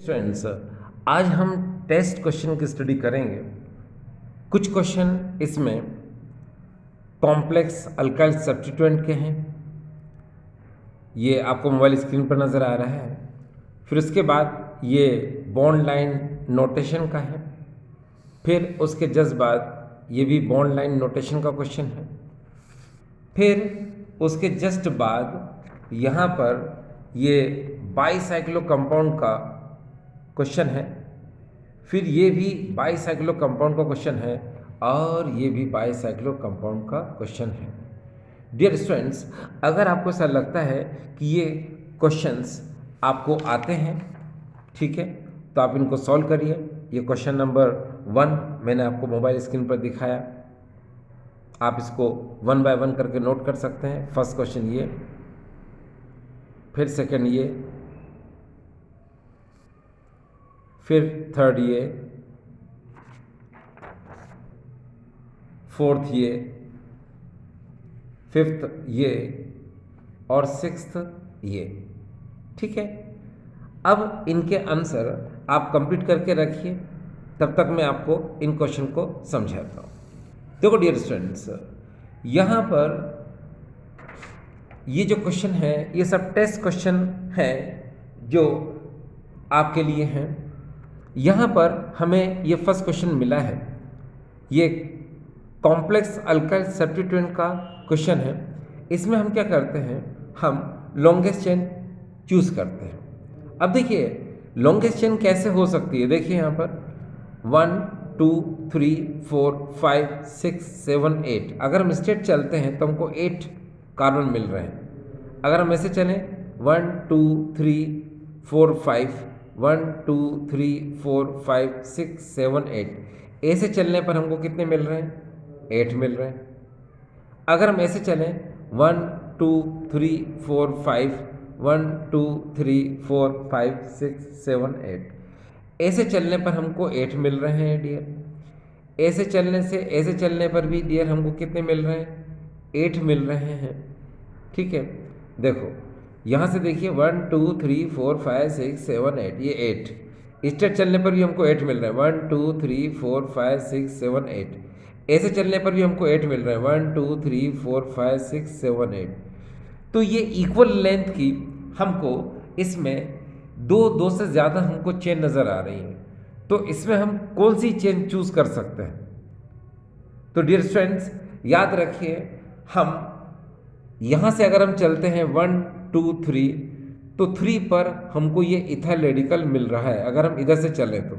Students, आज हम test question की स्टडी करेंगे। कुछ क्वेश्चन इसमें कॉम्प्लेक्स अल्काइल सब्स्टिट्यूएंट के हैं, ये आपको मोबाइल स्क्रीन पर नज़र आ रहा है। फिर उसके बाद ये बॉन्ड लाइन नोटेशन का है। फिर उसके जस्ट बाद ये भी बॉन्ड लाइन नोटेशन का क्वेश्चन है। फिर उसके जस्ट बाद यहाँ पर ये बाईसाइक्लो कंपाउंड का क्वेश्चन है। फिर ये भी बाईसाइक्लो कंपाउंड का क्वेश्चन है और ये भी बाईसाइक्लो कंपाउंड का क्वेश्चन है। डियर स्टूडेंट्स, अगर आपको ऐसा लगता है कि ये क्वेश्चंस आपको आते हैं, ठीक है, तो आप इनको सॉल्व करिए। ये क्वेश्चन नंबर 1 मैंने आपको मोबाइल स्क्रीन पर दिखाया, आप इसको 1 बाय 1 करके नोट कर सकते हैं। फर्स्ट क्वेश्चन ये, फिर सेकंड ये, फिर थर्ड ये, फोर्थ ये, फिफ्थ ये और सिक्स्थ ये, ठीक है। अब इनके आंसर आप कंप्लीट करके रखिए, तब तक मैं आपको इन क्वेश्चन को समझाता हूँ। देखो डियर स्टूडेंट्स, यहाँ पर ये जो क्वेश्चन है ये सब टेस्ट क्वेश्चन है जो आपके लिए हैं। यहाँ पर हमें ये फर्स्ट क्वेश्चन मिला है, ये कॉम्प्लेक्स अल्काइल सब्स्टिट्यूएंट का क्वेश्चन है। इसमें हम क्या करते हैं, हम लॉन्गेस्ट चेन चूज़ करते हैं। अब देखिए लॉन्गेस्ट चेन कैसे हो सकती है, देखिए यहाँ पर 1 2 3 4 5 6 7 8, अगर हम स्ट्रेट चलते हैं तो हमको 8 कार्बन मिल रहे हैं। अगर हम ऐसे चलें 1 2 3 4 5 1 2 3 4 5 6 7 8, ऐसे चलने पर हमको कितने मिल रहे हैं, 8 मिल रहे हैं। अगर हम ऐसे चलें 1 2 3 4 5 1 2 3 4 5 6 7 8, ऐसे चलने पर हमको 8 मिल रहे हैं डियर। ऐसे चलने से ऐसे चलने पर भी डियर हमको कितने मिल रहे हैं, 8 मिल रहे हैं, ठीक है। देखो यहाँ से देखिए 1 2 3 4 5 6 7 8, ये 8, स्ट्रेट चलने पर भी हमको 8 मिल रहा है। 1 2 3 4 5 6 7 8, ऐसे चलने पर भी हमको 8 मिल रहा है। 1 2 3 4 5 6 7 8। तो ये इक्वल लेंथ की हमको इसमें दो से ज़्यादा हमको चेन नज़र आ रही है, तो इसमें हम कौन सी चेन चूज़ कर सकते हैं। तो डियर स्टूडेंट्स याद रखिए, हम यहाँ से अगर हम चलते हैं 1 2 3, तो 3 पर हमको ये इथाइल रेडिकल मिल रहा है अगर हम इधर से चलें तो,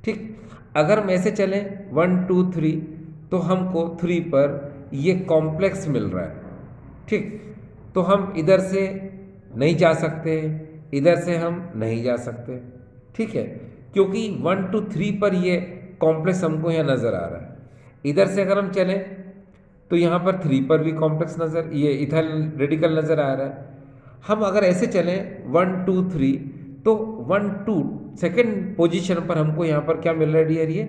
ठीक। अगर हम ऐसे चलें 1 2 3, तो हमको 3 पर ये कॉम्प्लेक्स मिल रहा है, ठीक। तो हम इधर से नहीं जा सकते, इधर से हम नहीं जा सकते, ठीक है, क्योंकि 1 2 3 पर ये कॉम्प्लेक्स हमको यहाँ नज़र आ रहा है। इधर से अगर हम चलें तो यहाँ पर 3 पर भी कॉम्प्लेक्स नज़र, ये इथाइल रेडिकल नज़र आ रहा है। हम अगर ऐसे चलें 1 2 3, तो 1 2 सेकेंड पोजीशन पर हमको यहाँ पर क्या मिल रहा है डियर, ये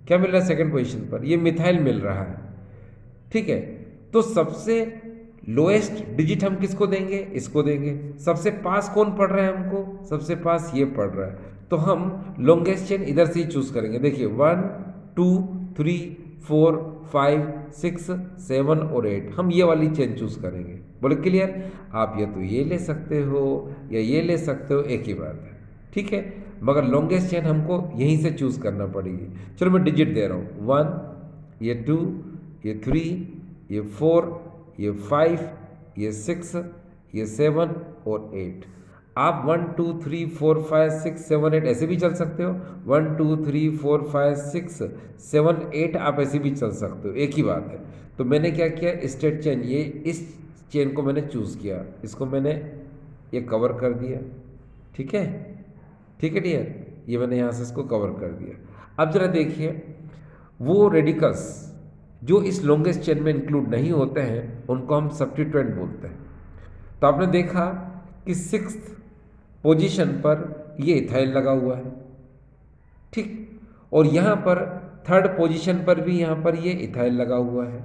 क्या मिल रहा है सेकेंड पोजीशन पर, ये मिथाइल मिल रहा है, ठीक है। तो सबसे लोएस्ट डिजिट हम किसको देंगे, इसको देंगे। सबसे पास कौन पड़ रहा है हमको, सबसे पास ये पड़ रहा है, तो हम लॉन्गेस्ट चेन इधर से ही चूज करेंगे। देखिए 1 2 3 4 5 6 7 और 8, हम ये वाली चेन चूज करेंगे। बोले क्लियर। आप या तो ये ले सकते हो या ये ले सकते हो, एक ही बात है, ठीक है, मगर लॉन्गेस्ट चेन हमको यहीं से चूज करना पड़ेगी। चलो मैं डिजिट दे रहा हूँ, 1, ये 2, ये 3, ये 4, ये 5, ये 6, ये 7 और 8। आप 1 2 3 4 5 6 7 8 ऐसे भी चल सकते हो। 1 2 3 4 5 6 7 8 आप ऐसे भी चल सकते हो, एक ही बात है। तो मैंने क्या किया, स्ट्रेट चेन, ये इस चेन को मैंने चूज़ किया, इसको मैंने ये कवर कर दिया, ठीक है, ठीक है डियर, ये मैंने यहाँ से इसको कवर कर दिया। अब ज़रा देखिए, वो रेडिकल्स जो इस लॉन्गेस्ट चेन में इंक्लूड नहीं होते हैं उनको हम सब्स्टिट्यूएंट बोलते हैं। तो आपने देखा कि 6th पोजीशन पर ये इथाइल लगा हुआ है, ठीक, और यहाँ पर 3rd पोजीशन पर भी यहाँ पर ये इथाइल लगा हुआ है,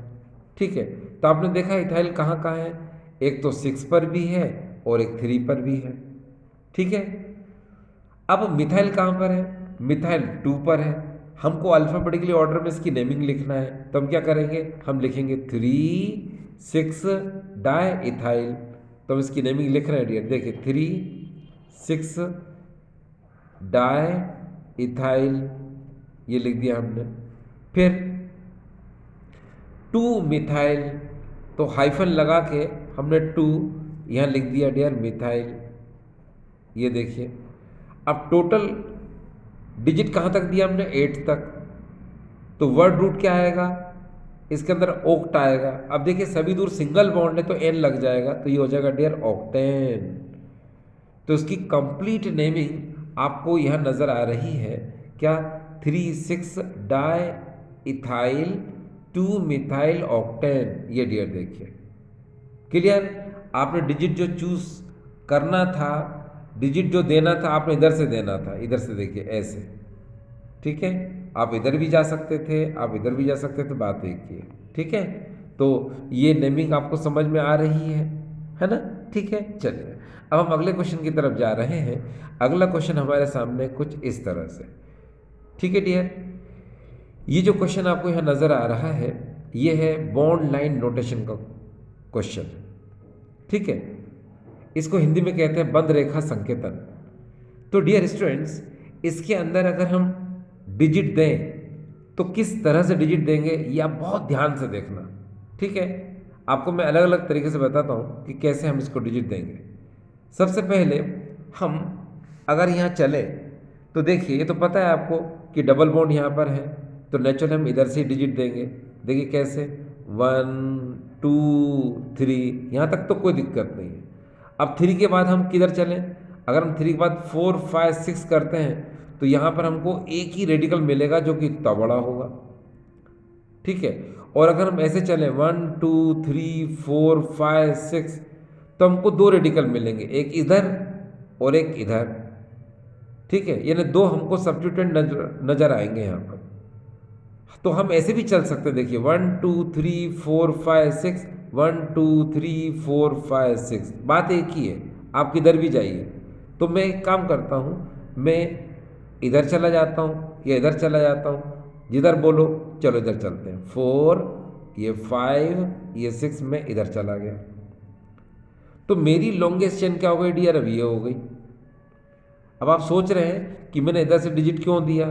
ठीक है। तो आपने देखा इथाइल कहाँ कहाँ है, एक तो 6 पर भी है और एक 3 पर भी है, ठीक है। अब मिथाइल कहाँ पर है? मिथाइल 2 पर है। हमको अल्फाबेटिकली ऑर्डर में इसकी नेमिंग लिखना है, तो हम क्या करेंगे, हम लिखेंगे 3,6 डाई इथाइल। तो हम इसकी नेमिंग लिख रहे हैं डियर, देखिए 3,6 डाई इथाइल, ये लिख दिया हमने। फिर 2 मिथाइल, तो हाइफन लगा के हमने 2 यहाँ लिख दिया डियर मिथाइल, ये देखिए। अब टोटल डिजिट कहाँ तक दिया हमने? 8 तक। तो वर्ड रूट क्या आएगा? इसके अंदर ओक्ट आएगा। अब देखिए सभी दूर सिंगल बॉन्ड है तो एन लग जाएगा, तो ये हो जाएगा डियर ऑक्टेन। तो इसकी कंप्लीट नेमिंग आपको यहाँ नजर आ रही है क्या? 3,6 डाई इथाइल 2 मिथाइल ऑक्टेन, ये डियर देखिए। क्लियर? आपने डिजिट जो चूज करना था, डिजिट जो देना था, आपने इधर से देना था, इधर से देखिए ऐसे, ठीक है। आप इधर भी जा सकते थे, आप इधर भी जा सकते थे, बात एक ही है, ठीक है। तो ये नेमिंग आपको समझ में आ रही है ना? ठीक है, चलिए अब हम अगले क्वेश्चन की तरफ जा रहे हैं। अगला क्वेश्चन हमारे सामने कुछ इस तरह से, ठीक है डियर। ये जो क्वेश्चन आपको यहाँ नजर आ रहा है, ये है बॉन्ड लाइन नोटेशन का क्वेश्चन, ठीक है। इसको हिंदी में कहते हैं बंद रेखा संकेतन। तो डियर स्टूडेंट्स, इसके अंदर अगर हम डिजिट दें तो किस तरह से डिजिट देंगे, ये आप बहुत ध्यान से देखना, ठीक है। आपको मैं अलग अलग तरीके से बताता हूँ कि कैसे हम इसको डिजिट देंगे। सबसे पहले हम अगर यहाँ चले तो देखिए, ये तो पता है आपको कि डबल बॉन्ड यहाँ पर है, तो नेचुरल हम इधर से ही डिजिट देंगे। देखिए कैसे, 1 2 3, यहाँ तक तो कोई दिक्कत नहीं है। अब 3 के बाद हम किधर चलें? अगर हम 3 के बाद 4 5 6 करते हैं तो यहाँ पर हमको एक ही रेडिकल मिलेगा जो कि इतना बड़ा होगा, ठीक है। और अगर हम ऐसे चलें 1 2 3 4 5 6, तो हमको 2 रेडिकल मिलेंगे, एक इधर और एक इधर, ठीक है। यानी 2 हमको सब्स्टिट्यूएंट नजर आएंगे यहाँ पर। तो हम ऐसे भी चल सकते हैं, देखिए 1 2 3 4 5 6, 1 2 3 4 5 6, बात एक ही है, आप किधर भी जाइए। तो मैं एक काम करता हूँ, मैं इधर चला जाता हूँ या इधर चला जाता हूँ, जिधर बोलो चलो इधर चलते हैं। 4, ये 5, ये 6, मैं इधर चला गया। तो मेरी लॉन्गेस्ट चेन क्या हो गई डियर? अब ये हो गई। अब आप सोच रहे हैं कि मैंने इधर से डिजिट क्यों दिया,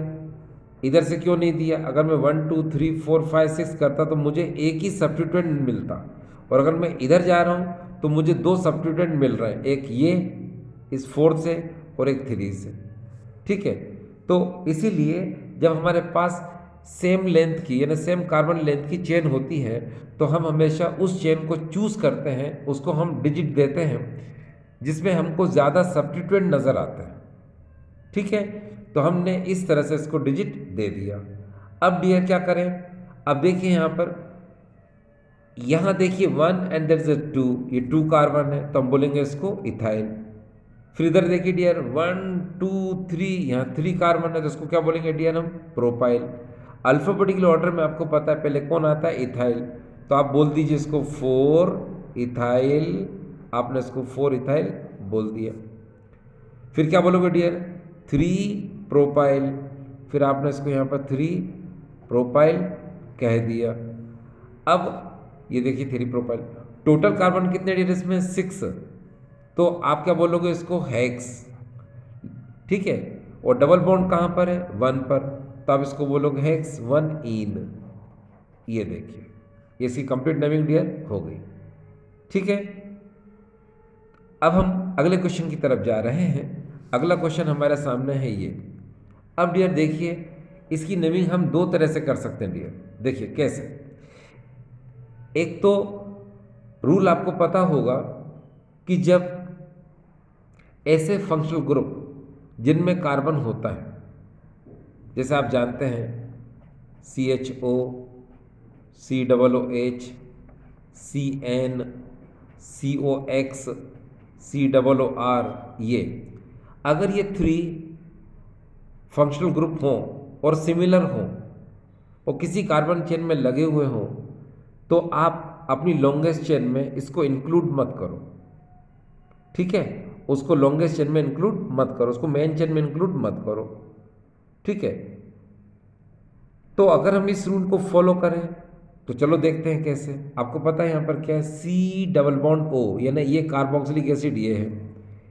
इधर से क्यों नहीं दिया? अगर मैं 1 2 3 4 5 6 करता तो मुझे एक ही सब्स्टिट्यूएंट मिलता, और अगर मैं इधर जा रहा हूँ तो मुझे 2 सब्स्टिट्यूएंट मिल रहे हैं, एक ये इस 4 से और एक 3 से, ठीक है। तो इसीलिए जब हमारे पास सेम लेंथ की यानी सेम कार्बन लेंथ की चेन होती है तो हम हमेशा उस चेन को चूज करते हैं, उसको हम डिजिट देते हैं जिसमें हमको ज़्यादा सब्स्टिट्यूएंट नज़र आते हैं, ठीक है। तो हमने इस तरह से इसको डिजिट दे दिया। अब डियर क्या करें? अब देखिए यहाँ देखिए 1 एंड देयर इज अ 2, ये 2 कार्बन है तो हम बोलेंगे इसको इथाइल। फिर इधर देखिए डियर 1 2 3, यहाँ 3 कार्बन है तो इसको क्या बोलेंगे डियर? हम प्रोपाइल। अल्फाबेटिकल ऑर्डर में आपको पता है पहले कौन आता है? इथाइल। तो आप बोल दीजिए इसको 4 इथाइल, आपने इसको 4 इथाइल बोल दिया। फिर क्या बोलोगे डियर? 3 प्रोपाइल, फिर आपने इसको यहाँ पर 3 प्रोपाइल कह दिया। अब ये देखिए 3 प्रोपाइल, टोटल कार्बन कितने डियर इसमें? 6, तो आप क्या बोलोगे इसको? हेक्स, ठीक है। और डबल बॉन्ड कहाँ पर है? 1 पर, तो आप इसको बोलोगे हेक्स 1 इन। ये देखिए, ये इसकी कंप्लीट नेमिंग डियर हो गई, ठीक है। अब हम अगले क्वेश्चन की तरफ जा रहे हैं। अगला क्वेश्चन हमारे सामने है ये। अब डियर देखिए, इसकी नेमिंग हम 2 तरह से कर सकते हैं डियर। देखिए कैसे, एक तो रूल आपको पता होगा कि जब ऐसे फंक्शनल ग्रुप जिनमें कार्बन होता है, जैसे आप जानते हैं CHO, COOH, CN, COX, COOR, ये अगर ये 3 फंक्शनल ग्रुप हों और सिमिलर हों और किसी कार्बन चेन में लगे हुए हों, तो आप अपनी लॉन्गेस्ट चेन में इसको इंक्लूड मत करो, ठीक है। उसको लॉन्गेस्ट चेन में इंक्लूड मत करो, उसको मेन चेन में इंक्लूड मत करो, ठीक है। तो अगर हम इस रूल को फॉलो करें तो चलो देखते हैं कैसे। आपको पता है यहाँ पर क्या है, सी डबल बॉन्ड ओ, यानी ये कार्बोक्सिलिक एसिड ये है,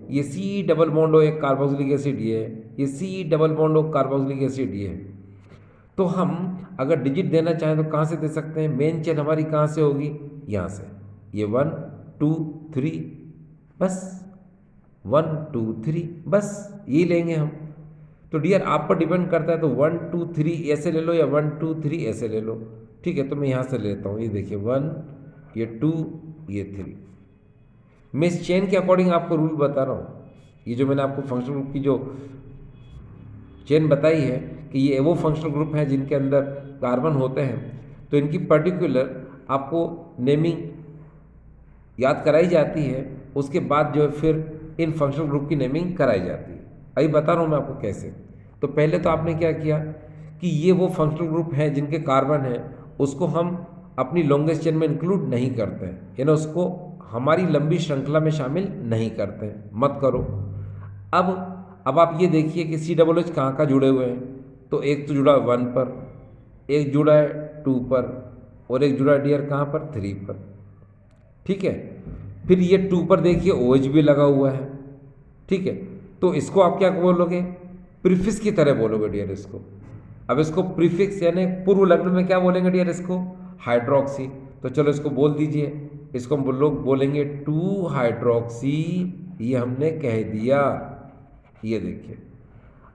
ये सी डबल बॉन्ड ओ एक कार्बोक्सिलिक एसिड ये है, ये C double bond O carboxylic acid ये है। तो हम अगर डिजिट देना चाहें तो कहाँ से दे सकते हैं, मेन चेन हमारी कहाँ से होगी, यहाँ से, ये 1 2 3 बस, 1 2 3 बस, ये लेंगे हम। तो डियर आप पर डिपेंड करता है, तो 1 2 3 ऐसे ले लो या 1 2 3 ऐसे ले लो, ठीक है। तो मैं यहाँ से लेता हूँ, ये देखिए 1, ये 2, ये 3। मैं इस चेन के अकॉर्डिंग आपको रूल बता रहा हूँ। ये जो मैंने आपको फंक्शनल ग्रुप की जो चेन बताई है कि ये वो फंक्शनल ग्रुप हैं जिनके अंदर कार्बन होते हैं, तो इनकी पर्टिकुलर आपको नेमिंग याद कराई जाती है, उसके बाद जो है फिर इन फंक्शनल ग्रुप की नेमिंग कराई जाती है। अभी बता रहा हूँ मैं आपको कैसे। तो पहले तो आपने क्या किया कि ये वो फंक्शनल ग्रुप हैं जिनके कार्बन हैं, उसको हम अपनी लॉन्गेस्ट चेन में इंक्लूड नहीं करते हैं, यानी उसको हमारी लंबी श्रृंखला में शामिल नहीं करते हैं, मत करो। अब आप ये देखिए कि सी डबल एच कहाँ कहाँ जुड़े हुए हैं। तो एक तो जुड़ा है 1 पर, एक जुड़ा है 2 पर, और एक जुड़ा है डियर कहाँ पर, 3 पर, ठीक है। फिर ये 2 पर देखिए OH भी लगा हुआ है, ठीक है। तो इसको आप क्या बोलोगे, प्रीफिक्स की तरह बोलोगे डियर इसको। अब इसको प्रीफिक्स यानी पूर्व लग्न में क्या बोलेंगे डियर, इसको हाइड्रोक्सी। तो चलो इसको बोल दीजिए, इसको हम लोग बोलेंगे 2 हाइड्रोक्सी, ये हमने कह दिया। ये देखिए,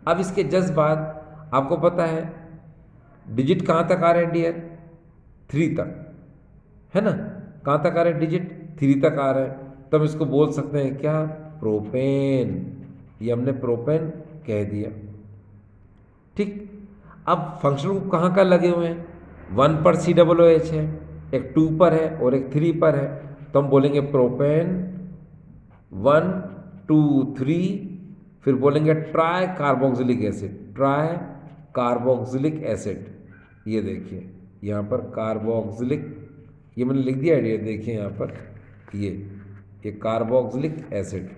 अब इसके जस्ट बाद आपको पता है डिजिट कहाँ तक आ रहे हैं डियर, 3 तक, है ना। कहाँ तक आ रहे हैं डिजिट, 3 तक आ रहे हैं। तो हम इसको बोल सकते हैं क्या, प्रोपेन। ये हमने प्रोपेन कह दिया, ठीक। अब फंक्शनल ग्रुप कहाँ कहाँ लगे हुए हैं, 1 पर COOH है, एक 2 पर है और एक 3 पर है। तो हम बोलेंगे प्रोपेन 1 2 3, फिर बोलेंगे try carboxylic acid, try carboxylic acid. ये देखिए यहाँ पर कार्बोक्सिलिक, ये मैंने लिख दिया है, देखिए यहाँ पर ये कार्बोक्सिलिक एसिड,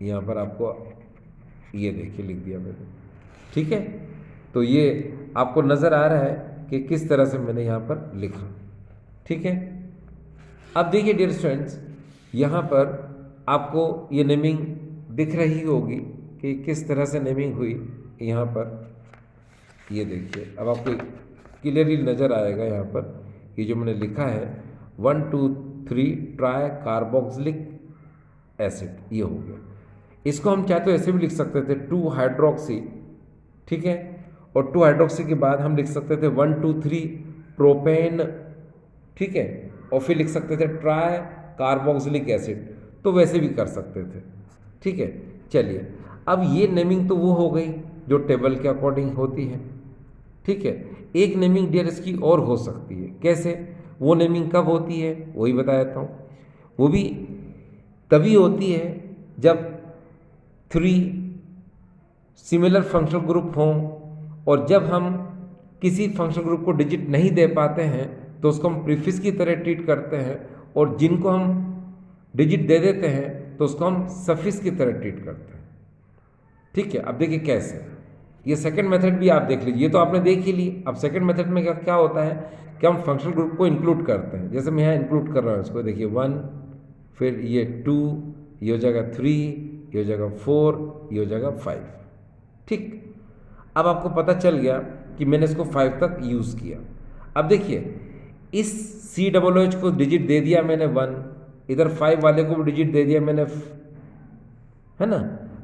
यहाँ पर आपको ये देखिए लिख दिया मैंने, ठीक है। तो ये आपको नज़र आ रहा है कि किस तरह से मैंने यहाँ पर लिखा, ठीक है। अब देखिए डियर स्टूडेंट्स, यहाँ पर आपको ये नेमिंग दिख रही होगी कि किस तरह से नेमिंग हुई यहाँ पर। ये देखिए अब आपको क्लियरली नज़र आएगा यहाँ पर, ये जो मैंने लिखा है 1 2 3 ट्राई कार्बोक्सिलिक एसिड, ये हो गया। इसको हम चाहे तो ऐसे भी लिख सकते थे 2 हाइड्रोक्सी, ठीक है। और 2 हाइड्रोक्सी के बाद हम लिख सकते थे 1 2 3 प्रोपेन, ठीक है। और फिर लिख सकते थे ट्राई कार्बोक्सिलिक एसिड, तो वैसे भी कर सकते थे, ठीक है। चलिए, अब ये नेमिंग तो वो हो गई जो टेबल के अकॉर्डिंग होती है, ठीक है। एक नेमिंग डियर इसकी और हो सकती है, कैसे, वो नेमिंग कब होती है वही बता देता हूँ। वो भी तभी होती है जब 3 सिमिलर फंक्शनल ग्रुप हों, और जब हम किसी फंक्शनल ग्रुप को डिजिट नहीं दे पाते हैं तो उसको हम प्रीफिक्स की तरह ट्रीट करते हैं, और जिनको हम डिजिट दे देते हैं तो उसको हम सफिक्स की तरह ट्रीट करते हैं, ठीक है। अब देखिए कैसे, ये सेकंड मेथड भी आप देख लीजिए, ये तो आपने देख ही ली। अब सेकंड मेथड में क्या होता है कि हम फंक्शनल ग्रुप को इंक्लूड करते हैं, जैसे मैं यहाँ इंक्लूड कर रहा हूँ इसको, देखिए 1, फिर ये 2, ये हो जाएगा 3, ये हो जाएगा 4, ये हो जाएगा 5, ठीक। अब आपको पता चल गया कि मैंने इसको 5 तक यूज़ किया। अब देखिए इस COOH को डिजिट दे दिया मैंने 1, इधर 5 वाले को भी डिजिट दे दिया मैंने, है ना,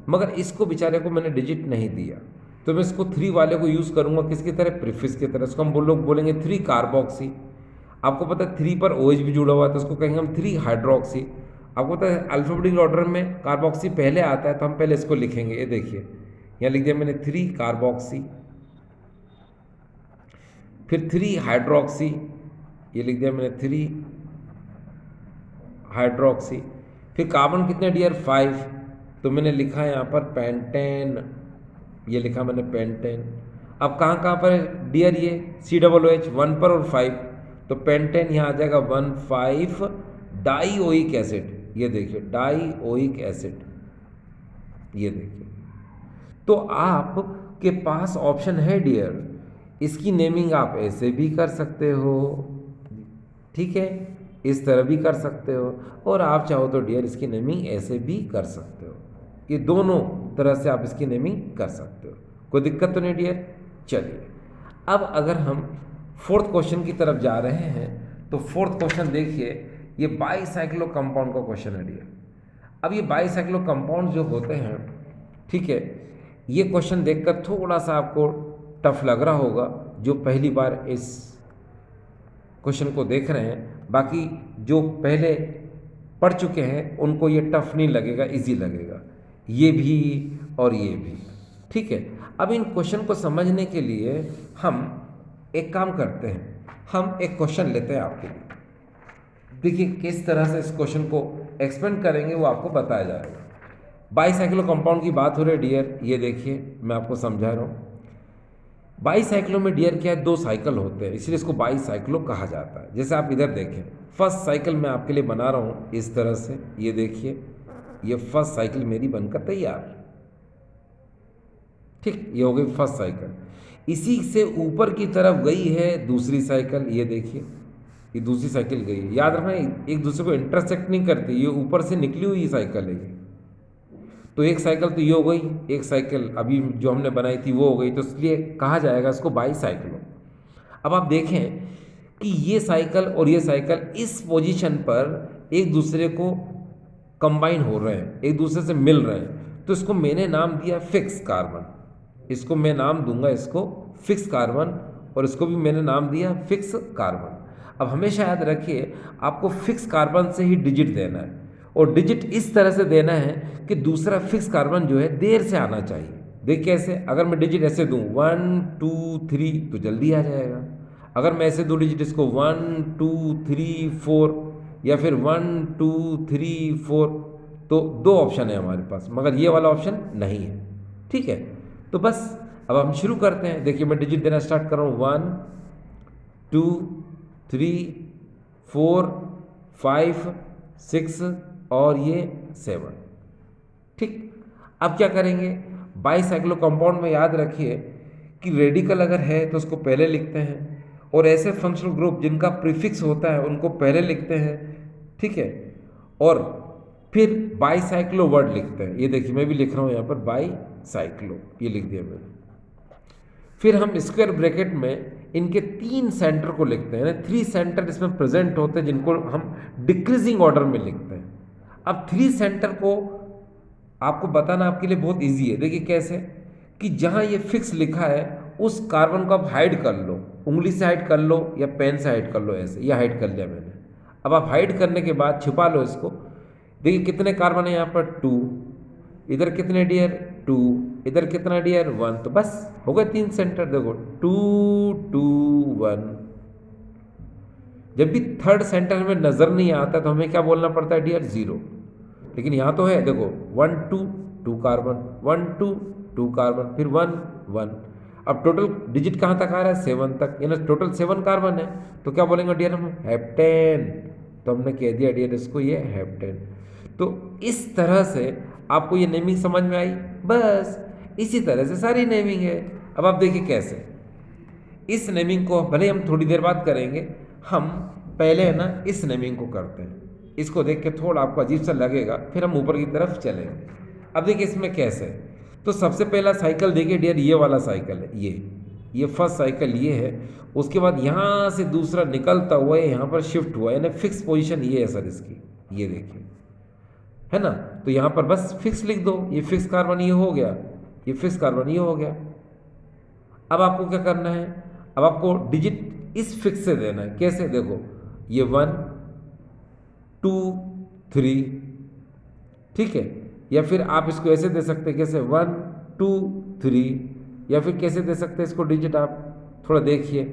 मगर इसको बेचारे को मैंने डिजिट नहीं दिया। तो मैं इसको 3 वाले को यूज़ करूँगा किसकी तरह, प्रीफिक्स की तरह। इसको हम लोग बोलेंगे 3 कार्बोक्सी। आपको पता है 3 पर OH भी जुड़ा हुआ है, तो उसको कहेंगे हम 3 हाइड्रोक्सी। आपको पता है अल्फाबेटिक ऑर्डर में कार्बोक्सी पहले आता है, तो हम पहले इसको लिखेंगे। ये देखिए यहाँ लिख दिया मैंने 3 कार्बोक्सी, फिर 3 हाइड्रोक्सी, ये लिख दिया मैंने 3 हाइड्रोक्सी। फिर कार्बन कितने डियर, 5, तो मैंने लिखा है यहाँ पर पेंटेन, ये लिखा मैंने पेंटेन। अब कहाँ कहाँ पर है डियर ये COOH, 1 पर और 5, तो पेंटेन यहाँ आ जाएगा 1,5 डाईओइक एसिड। ये देखिए डाईओइक एसिड, ये देखिए, तो आपके पास ऑप्शन है डियर, इसकी नेमिंग आप ऐसे भी कर सकते हो, ठीक है, इस तरह भी कर सकते हो, और आप चाहो तो डियर इसकी नेमिंग ऐसे भी कर सकते हो। ये दोनों तरह से आप इसकी नेमिंग कर सकते हो, कोई दिक्कत तो नहीं डियर। चलिए, अब अगर हम फोर्थ क्वेश्चन की तरफ जा रहे हैं, तो फोर्थ क्वेश्चन देखिए, ये बाईसाइक्लो कंपाउंड का क्वेश्चन है डियर। अब ये बाईसाइक्लो कंपाउंड जो होते हैं, ठीक है, ये क्वेश्चन देखकर थोड़ा सा आपको टफ लग रहा होगा जो पहली बार इस क्वेश्चन को देख रहे हैं। बाकी जो पहले पढ़ चुके हैं उनको ये टफ नहीं लगेगा, इजी लगेगा, ये भी और ये भी, ठीक है। अब इन क्वेश्चन को समझने के लिए हम एक काम करते हैं, हम एक क्वेश्चन लेते हैं आपके लिए। देखिए किस तरह से इस क्वेश्चन को एक्सपेंड करेंगे वो आपको बताया जाएगा। बाईसाइक्लो कंपाउंड की बात हो रही है डियर, ये देखिए मैं आपको समझा रहा हूँ। बाईसाइक्लो में डियर क्या है, दो साइकिल होते हैं, इसलिए इसको बाईसाइक्लो कहा जाता है। जैसे आप इधर देखें, फर्स्ट साइकिल मैं आपके लिए बना रहा हूँ इस तरह से, ये देखिए, ये फर्स्ट साइकिल मेरी बनकर तैयार, ठीक, ये हो गई फर्स्ट साइकिल। इसी से ऊपर की तरफ गई है दूसरी साइकिल, ये देखिए, ये दूसरी साइकिल गई है। याद रखना एक दूसरे को इंटरसेक्ट नहीं करती, ये ऊपर से निकली हुई साइकिल है ये। तो एक साइकिल तो ये हो गई, एक साइकिल अभी जो हमने बनाई थी वो हो गई, तो इसलिए कहा जाएगा इसको बाईसाइक्लो। अब आप देखें कि ये साइकिल और ये साइकिल इस पोजीशन पर एक दूसरे को कंबाइन हो रहे हैं, एक दूसरे से मिल रहे हैं, तो इसको मैंने नाम दिया फिक्स कार्बन। इसको मैं नाम दूंगा इसको फिक्स कार्बन, और इसको भी मैंने नाम दिया फिक्स कार्बन। अब हमेशा याद रखिए आपको फिक्स कार्बन से ही डिजिट देना है, और डिजिट इस तरह से देना है कि दूसरा फिक्स कार्बन जो है देर से आना चाहिए। देख कैसे, अगर मैं डिजिट ऐसे दूं 1 2 3 तो जल्दी आ जाएगा। अगर मैं ऐसे दूं डिजिट इसको 1 2 3 4, या फिर 1 2 3 4, तो दो ऑप्शन है हमारे पास, मगर ये वाला ऑप्शन नहीं है, ठीक है। तो बस अब हम शुरू करते हैं। देखिए मैं डिजिट देना स्टार्ट कर रहा हूँ, 1 2 3 4 5 6 और ये 7, ठीक। अब क्या करेंगे, बाईसाइक्लो कंपाउंड में याद रखिए कि रेडिकल अगर है तो उसको पहले लिखते हैं, और ऐसे फंक्शनल ग्रुप जिनका प्रीफिक्स होता है उनको पहले लिखते हैं, ठीक है। और फिर बाईसाइक्लो वर्ड लिखते हैं, ये देखिए मैं भी लिख रहा हूँ यहाँ पर बाईसाइक्लो, ये लिख दिया मैंने। फिर हम स्क्वायर ब्रैकेट में इनके 3 सेंटर को लिखते हैं, ना 3 सेंटर इसमें प्रेजेंट होते हैं जिनको हम डिक्रीजिंग ऑर्डर में लिखते हैं। अब 3 सेंटर को आपको बताना आपके लिए बहुत इजी है। देखिए कैसे, कि जहाँ ये फिक्स लिखा है उस कार्बन को आप हाइड कर लो, उंगली से हाइड कर लो या पेन से हाइड कर लो, ऐसे ये हाइड कर लिया मैंने। अब आप हाइड करने के बाद छिपा लो इसको। देखिए कितने कार्बन है यहाँ पर 2, इधर कितने डियर 2, इधर कितना डियर 1, तो बस हो गए 3 सेंटर। देखो 2 2 1। जब भी थर्ड सेंटर में नजर नहीं आता तो हमें क्या बोलना पड़ता है डियर 0, लेकिन यहाँ तो है, देखो 1 2 2 कार्बन, 1 2 2 कार्बन, फिर 1 1। अब टोटल डिजिट कहाँ तक आ रहा है 7 तक, यानी टोटल 7 कार्बन है, तो क्या बोलेंगे डियर हम हेप्टेन। तो हमने कह दिया डियर इसको ये हेप्टेन। तो इस तरह से आपको ये नेमिंग समझ में आई, बस इसी तरह से सारी नेमिंग है। अब आप देखिए कैसे, इस नेमिंग को भले हम थोड़ी देर बाद करेंगे, हम पहले है ना इस नेमिंग को करते हैं। इसको देख के थोड़ा आपको अजीब सा लगेगा, फिर हम ऊपर की तरफ चलेंगे। अब देखिए इसमें कैसे, तो सबसे पहला साइकिल देखिए डियर ये वाला साइकिल है, ये फर्स्ट साइकिल ये है। उसके बाद यहाँ से दूसरा निकलता हुआ है, यहाँ पर शिफ्ट हुआ, यानी फिक्स पोजीशन ये है सर इसकी, ये देखिए है ना। तो यहाँ पर बस फिक्स लिख दो, ये फिक्स कार्बन ये हो गया, ये फिक्स कार्बन ये हो गया। अब आपको क्या करना है, अब आपको डिजिट इस फिक्स से देना है। कैसे, देखो ये 1 2 3, ठीक है। या फिर आप इसको ऐसे दे सकते हैं, कैसे 1 2 3, या फिर कैसे दे सकते हैं इसको डिजिट, आप थोड़ा देखिए,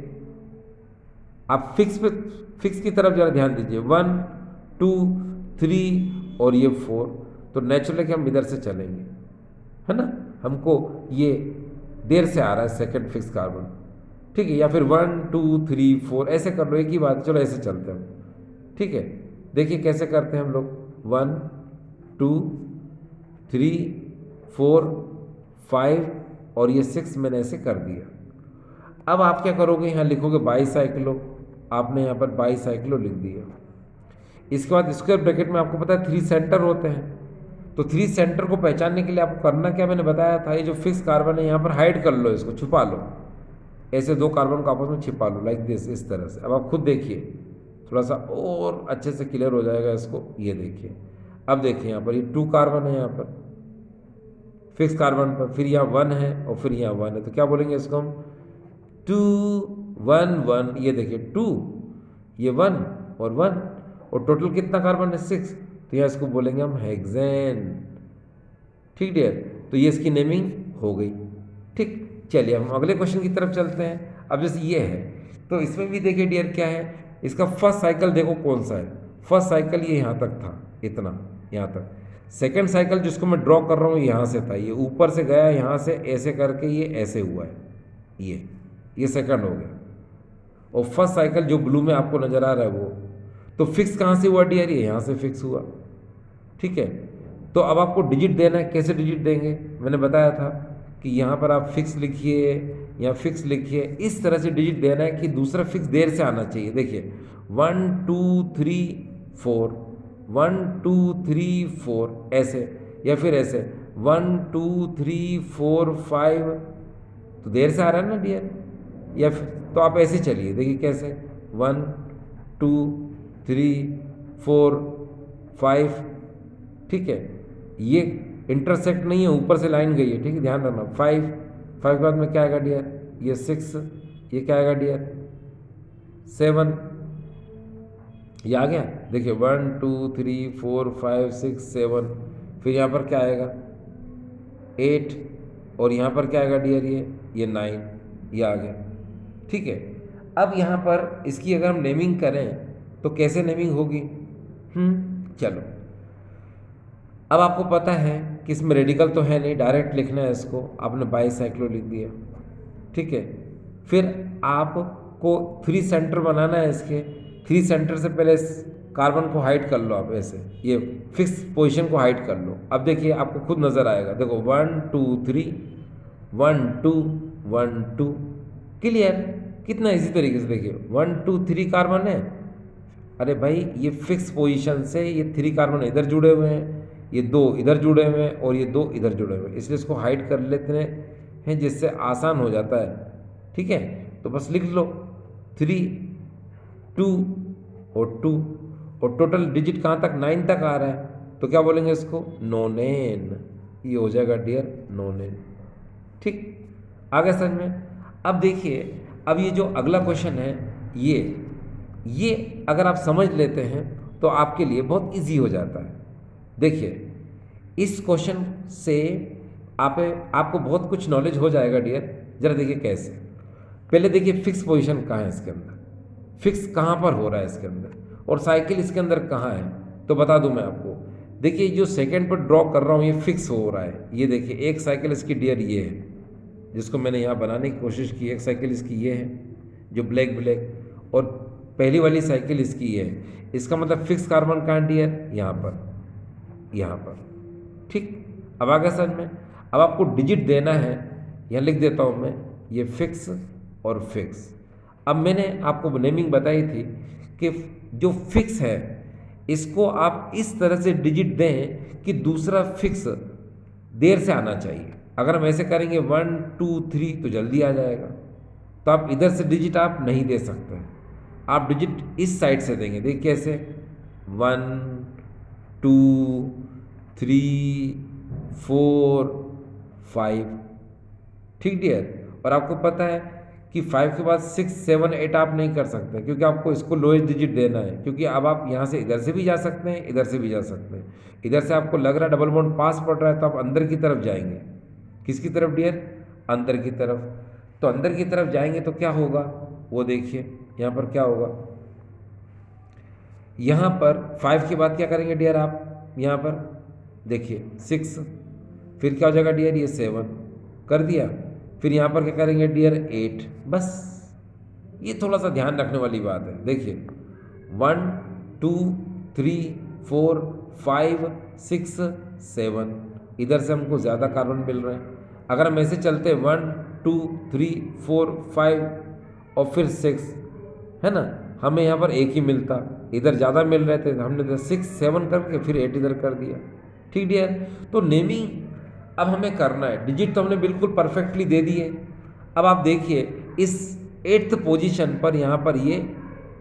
आप फिक्स की तरफ जरा ध्यान दीजिए, 1 2 3 और ये 4। तो नेचुरली कि हम इधर से चलेंगे, है ना, हमको ये देर से आ रहा है सेकंड फिक्स कार्बन, ठीक है। या फिर 1 2 3 4 ऐसे कर लो, एक ही बात, चलो ऐसे चलते हैं हम, ठीक है। देखिए कैसे करते हैं हम लोग, 1 2 3 4 5 और ये 6 मैंने ऐसे कर दिया। अब आप क्या करोगे, यहाँ लिखोगे बाईसाइक्लो, आपने यहाँ पर बाईसाइक्लो लिख दिया। इसके बाद स्क्वायर ब्रैकेट में आपको पता है 3 सेंटर होते हैं, तो 3 सेंटर को पहचानने के लिए आपको करना क्या, मैंने बताया था, ये जो फिक्स कार्बन है यहाँ पर हाइड कर लो, इसको छुपा लो, ऐसे 2 कार्बन को आपस में छिपा लो लाइक दिस, इस तरह से। अब आप खुद देखिए, थोड़ा सा और अच्छे से क्लियर हो जाएगा इसको, ये देखिए। अब देखिए यहाँ पर ये 2 कार्बन है यहाँ पर फिक्स कार्बन पर, फिर यहाँ 1 है और फिर यहाँ 1 है, तो क्या बोलेंगे इसको हम, 2 1 1, ये देखिए 2, ये 1 और 1, और टोटल कितना कार्बन है 6, तो यहाँ इसको बोलेंगे हम हेक्सेन। ठीक डियर, तो ये इसकी नेमिंग हो गई। ठीक, चलिए हम अगले क्वेश्चन की तरफ चलते हैं। अब जैसे ये है, तो इसमें भी देखिए डियर क्या है, इसका फर्स्ट साइकिल देखो कौन सा है। फर्स्ट साइकिल ये यहाँ तक था, इतना यहाँ तक। सेकंड साइकिल जिसको मैं ड्रॉ कर रहा हूँ यहाँ से था, ये ऊपर से गया, यहाँ से ऐसे करके ये ऐसे हुआ है, ये सेकंड हो गया। और फर्स्ट साइकिल जो ब्लू में आपको नज़र आ रहा है वो, तो फिक्स कहाँ से हुआ डियर, ये यहाँ से फिक्स हुआ। ठीक है, तो अब आपको डिजिट देना है, कैसे डिजिट देंगे, मैंने बताया था कि यहाँ पर आप फिक्स लिखिए या फिक्स लिखिए, इस तरह से डिजिट देना है कि दूसरा फिक्स देर से आना चाहिए। देखिए 1 2 3 4, 1 2 3 4 ऐसे, या फिर ऐसे 1 2 3 4 5, तो देर से आ रहा है ना डियर, या फिर तो आप ऐसे चलिए, देखिए कैसे 1 2 3 4 5। ठीक है, ये इंटरसेक्ट नहीं है, ऊपर से लाइन गई है, ठीक है, ध्यान रखना। 5 5 के बाद में क्या आएगा डियर, ये 6, ये क्या आएगा डियर 7, ये आ गया। देखिए 1 2 3 4 5 6 7, फिर यहाँ पर क्या आएगा 8, और यहाँ पर क्या आएगा डियर ये 9, ये आ गया। ठीक है, अब यहाँ पर इसकी अगर हम नेमिंग करें तो कैसे नेमिंग होगी, चलो। अब आपको पता है कि इसमें रेडिकल तो है नहीं, डायरेक्ट लिखना है इसको, आपने बाईसाइक्लो लिख दिया। ठीक है, फिर आपको 3 सेंटर बनाना है इसके। 3 सेंटर से पहले कार्बन को हाइड कर लो आप, ऐसे ये फिक्स पोजीशन को हाइड कर लो। अब देखिए आपको खुद नज़र आएगा, देखो 1 2 3 1 2 1 2, क्लियर, कितना इसी तरीके से। देखिए 1 2 3 कार्बन है, अरे भाई ये फिक्स पोजीशन से ये 3 कार्बन इधर जुड़े हुए हैं, ये 2 इधर जुड़े हुए हैं और ये 2 इधर जुड़े हुए हैं, इसलिए इसको हाइड कर लेते हैं जिससे आसान हो जाता है। ठीक है, तो बस लिख लो 3 2 और 2, और टोटल डिजिट कहाँ तक 9 तक आ रहा है, तो क्या बोलेंगे इसको नोनेन, ये हो जाएगा डियर नोनेन। ठीक, आगे समझ में। अब देखिए, अब ये जो अगला क्वेश्चन है, ये अगर आप समझ लेते हैं तो आपके लिए बहुत इजी हो जाता है। देखिए इस क्वेश्चन से आपको बहुत कुछ नॉलेज हो जाएगा डियर। जरा देखिए कैसे, पहले देखिए फिक्स पोजीशन कहाँ है इसके अंदर, फिक्स कहाँ पर हो रहा है इसके अंदर, और साइकिल इसके अंदर कहाँ है, तो बता दूं मैं आपको। देखिए जो सेकंड पर ड्रॉ कर रहा हूँ ये फिक्स हो रहा है, ये देखिए एक साइकिल इसकी डियर ये है जिसको मैंने यहाँ बनाने की कोशिश की, एक साइकिल इसकी ये है जो ब्लैक, और पहली वाली साइकिल इसकी ये है। इसका मतलब फिक्स कार्बन कहाँ डियर, यहाँ पर। ठीक, अब आगे समझ में। अब आपको डिजिट देना है, यहाँ लिख देता हूँ मैं, ये फिक्स और फिक्स। अब मैंने आपको नेमिंग बताई थी कि जो फिक्स है इसको आप इस तरह से डिजिट दें कि दूसरा फिक्स देर से आना चाहिए। अगर हम ऐसे करेंगे 1 2 3 तो जल्दी आ जाएगा, तो आप इधर से डिजिट आप नहीं दे सकते, आप डिजिट इस साइड से देंगे। देखिए कैसे 1 2 3 4 5। ठीक डियर, और आपको पता है कि 5 के बाद 6 7 8 आप नहीं कर सकते, क्योंकि आपको इसको लोएस्ट डिजिट देना है, क्योंकि अब आप यहाँ से इधर से भी जा सकते हैं, इधर से भी जा सकते हैं। इधर से आपको लग रहा है डबल बॉन्ड पास पड़ रहा है, तो आप अंदर की तरफ जाएंगे। किसकी तरफ डियर, अंदर की तरफ। तो अंदर की तरफ जाएंगे तो क्या होगा वो देखिए, यहाँ पर क्या होगा, यहाँ पर 5 के बाद क्या करेंगे डियर आप, यहाँ पर देखिए 6, फिर क्या हो जाएगा डियर ये 7 कर दिया, फिर यहाँ पर क्या करेंगे डियर 8। बस ये थोड़ा सा ध्यान रखने वाली बात है। देखिए 1 2 3 4 5 6 7, इधर से हमको ज़्यादा कार्बन मिल रहे हैं। अगर हम ऐसे चलते 1 2 3 4 5 और फिर 6, है ना, हमें यहाँ पर एक ही मिलता, इधर ज़्यादा मिल रहे थे, हमने तो 6 7 करके फिर 8 इधर कर दिया। ठीक डियर, तो नेमिंग अब हमें करना है। डिजिट तो हमने बिल्कुल परफेक्टली दे दिए। अब आप देखिए इस 8th पोजीशन पर यहाँ पर ये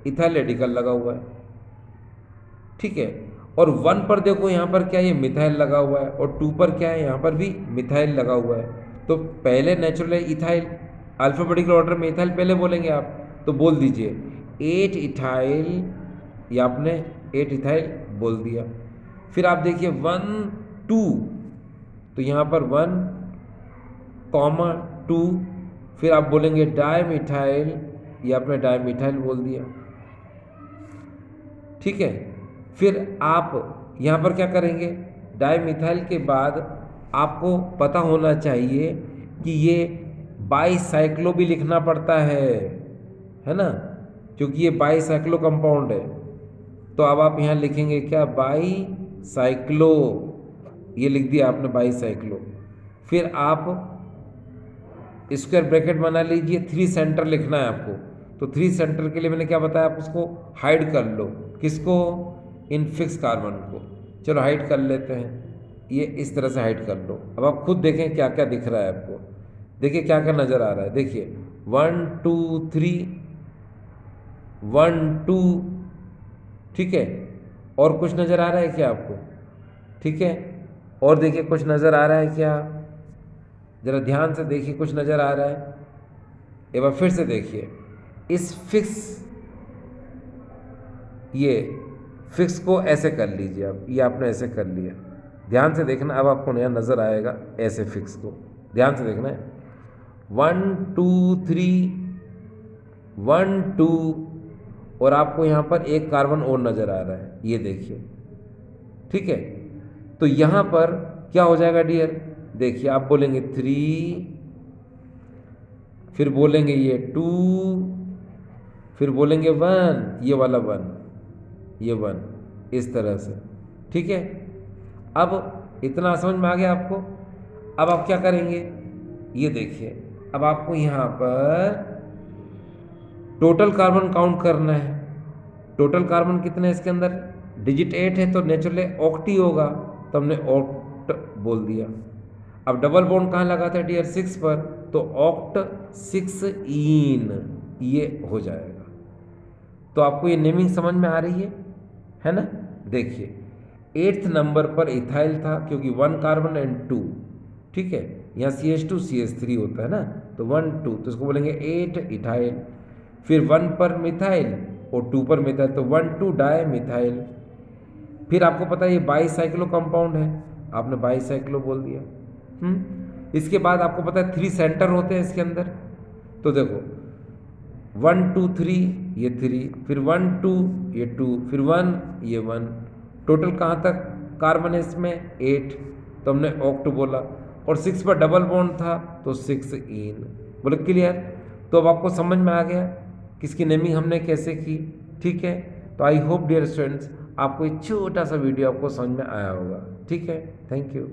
इथाइल रेडिकल लगा हुआ है, ठीक है, और 1 पर देखो यहाँ पर क्या है, ये मिथाइल लगा हुआ है, और 2 पर क्या है, यहाँ पर भी मिथाइल लगा हुआ है। तो पहले नेचुरल इथाइल, अल्फाबेटिकल ऑर्डर में इथाइल पहले बोलेंगे आप, तो बोल दीजिए 8 इथाइल, ये आपने 8 इथाइल बोल दिया। फिर आप देखिए 1 2, तो यहाँ पर 1 2, फिर आप बोलेंगे डायमिथाइल, ये आपने डायमिथाइल बोल दिया, ठीक है। फिर आप यहाँ पर क्या करेंगे, डायमिथाइल के बाद आपको पता होना चाहिए कि ये बाईसाइक्लो भी लिखना पड़ता है ना, क्योंकि ये बाईसाइक्लो कंपाउंड है। तो अब आप यहाँ लिखेंगे क्या, बाईसाइक्लो, ये लिख दिया आपने बाईसाइक्लो। फिर आप स्क्वायर ब्रैकेट बना लीजिए, 3 सेंटर लिखना है आपको। तो 3 सेंटर के लिए मैंने क्या बताया, आप उसको हाइड कर लो, किसको, इन फिक्स कार्बन को। चलो हाइड कर लेते हैं, ये इस तरह से हाइड कर लो। अब आप खुद देखें क्या क्या दिख रहा है आपको, देखिए क्या क्या नज़र आ रहा है। देखिए 1 2 3 1 2, ठीक है, और कुछ नज़र आ रहा है क्या आपको, ठीक है, और देखिए कुछ नज़र आ रहा है क्या, ज़रा ध्यान से देखिए, कुछ नज़र आ रहा है। एक बार फिर से देखिए, इस फिक्स, ये फिक्स को ऐसे कर लीजिए आप, ये आपने ऐसे कर लिया, ध्यान से देखना, अब आपको नया नज़र आएगा ऐसे फिक्स को, ध्यान से देखना है। 1 2 3 1 2, और आपको यहाँ पर एक कार्बन और नज़र आ रहा है, ये देखिए, ठीक है। तो यहाँ पर क्या हो जाएगा डियर, देखिए आप बोलेंगे 3, फिर बोलेंगे ये 2, फिर बोलेंगे 1, ये वाला 1, ये 1, इस तरह से, ठीक है। अब इतना समझ में आ गया आपको। अब आप क्या करेंगे, ये देखिए, अब आपको यहाँ पर टोटल कार्बन काउंट करना है। टोटल कार्बन कितने हैं इसके अंदर, डिजिट 8 है, तो नेचुरली ऑक्टी होगा, तो हमने ऑक्ट बोल दिया। अब डबल बॉन्ड कहाँ लगा था डियर, 6 पर, तो ऑक्ट 6 इन, ये हो जाएगा। तो आपको ये नेमिंग समझ में आ रही है ना। देखिए 8th नंबर पर इथाइल था, क्योंकि 1 कार्बन एंड 2, ठीक है, यहाँ CH2 CH3 होता है ना, तो 1 2, तो इसको बोलेंगे 8 इथाइल। फिर 1 पर मिथाइल और 2 पर मिथाइल, तो 1 2 डाई मिथाइल। फिर आपको पता है ये बाईसाइक्लो कंपाउंड है, आपने बाईसाइक्लो बोल दिया। इसके बाद आपको पता है 3 सेंटर होते हैं इसके अंदर, तो देखो 1 2 3, ये 3, फिर 1 2, ये 2, फिर 1, ये 1, टोटल कहाँ तक कार्बन है इसमें 8, तो हमने ऑक्ट बोला, और 6 पर डबल बॉन्ड था, तो 6 इन। बोले क्लियर। तो अब आपको समझ में आ गया किसकी नेमिंग हमने कैसे की, ठीक है। तो आई होप डियर स्टूडेंट्स, आपको एक छोटा सा वीडियो आपको समझ में आया होगा, ठीक है। Thank you.